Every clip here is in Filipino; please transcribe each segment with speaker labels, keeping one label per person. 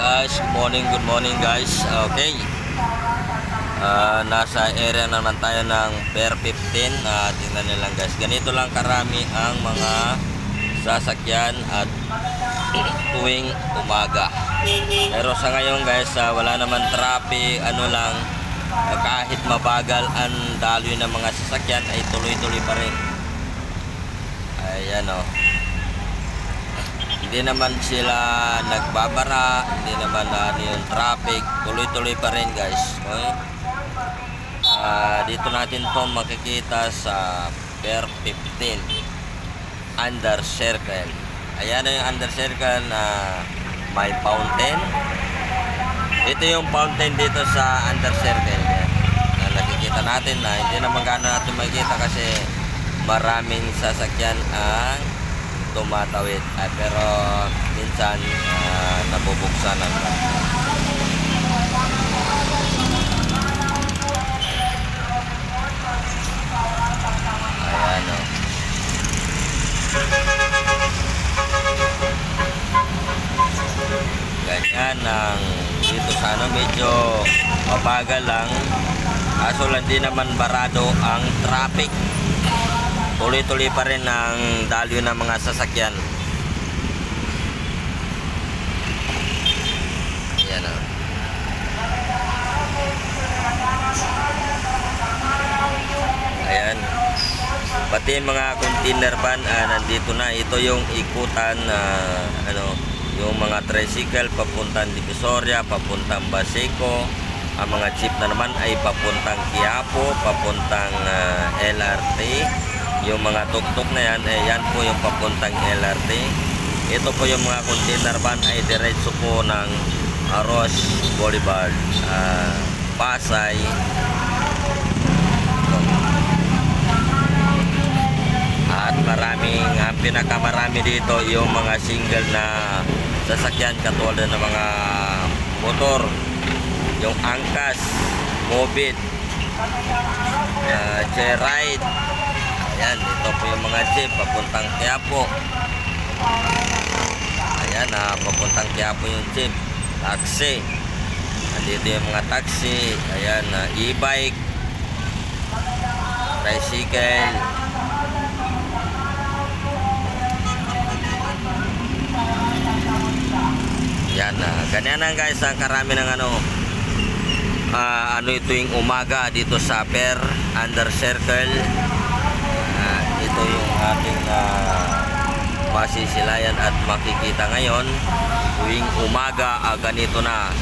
Speaker 1: guys, good morning guys. Okay. Nasa area naman tayo ng Pier 15. Tingnan nyo lang guys. Ganito lang karami ang mga sasakyan at tuwing umaga. Pero sa ngayon guys, wala naman traffic, ano lang, kahit mabagal ang daloy ng mga sasakyan ay tuloy-tuloy pa rin. Ayan o. Hindi naman sila nagbabara, hindi naman yung traffic, tuloy-tuloy pa rin guys. Okay? Dito natin po makikita sa Pier 15 under circle. Ayan na yung under circle na may fountain. Ito yung fountain dito sa under circle na nakikita natin na hindi naman gano'n natin makikita kasi maraming sasakyan ang tumatawid, pero minsan nabubuksan ang ayan o. Ganyan ang dito sa medyo mabagal lang, kaso lang di naman barado ang traffic. Tuloy-tuloy pa rin ang dalyo ng mga sasakyan. Ayan o. Ayan. Pati mga container van nandito na. Ito yung ikutan yung mga tricycle papuntang Divisoria, papuntang Baseco. Ang mga jeep na naman ay papuntang Quiapo, papuntang LRT. Yung mga tuktok na yan, yan po yung papuntang LRT. Ito po yung mga container van ay diretso po ng Aros Boulevard, Pasay. At ang pinakamarami dito yung mga single na sasakyan katulad ng mga motor, yung Angkas, Mobit, Joyride. Ayan, ito po yung mga jeep papuntang Quiapo. Ayan, papuntang Quiapo yung jeep. Taxi. Andito yung mga taxi. Ayan, e-bike, tricycle. Ayan, ganyan na guys ang karami ng tuwing umaga dito sa Pier under circle. Ito yung ating masisilayan at makikita ngayon tuwing umaga. Ganito na.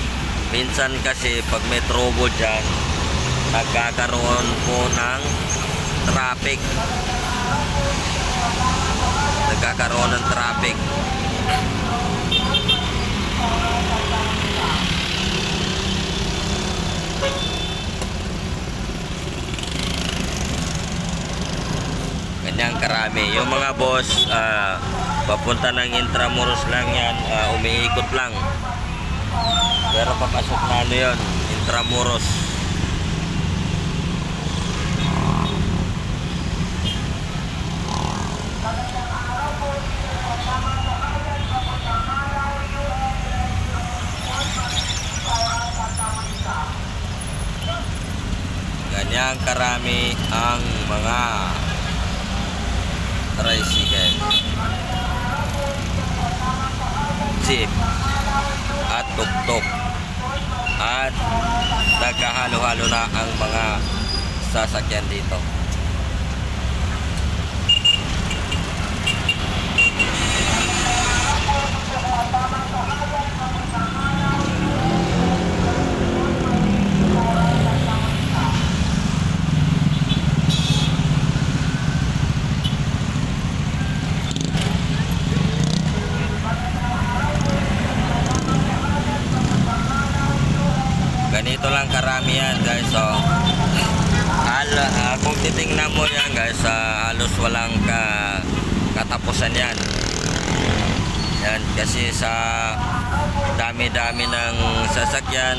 Speaker 1: Minsan kasi pag may trouble dyan, nagkakaroon po ng traffic. Ganyang karami. Yung mga boss, papunta ng Intramuros lang yan, umiikot lang. Pero papasok na yun, Intramuros. Ganyang karami ang mga tricycle, jeep at tuktok, at nagkahalo-halo na ang mga sasakyan dito. Ganito lang karami yan guys. So, kung titingnan mo yan guys, halos walang katapusan yan. Yan kasi sa dami-dami ng sasakyan,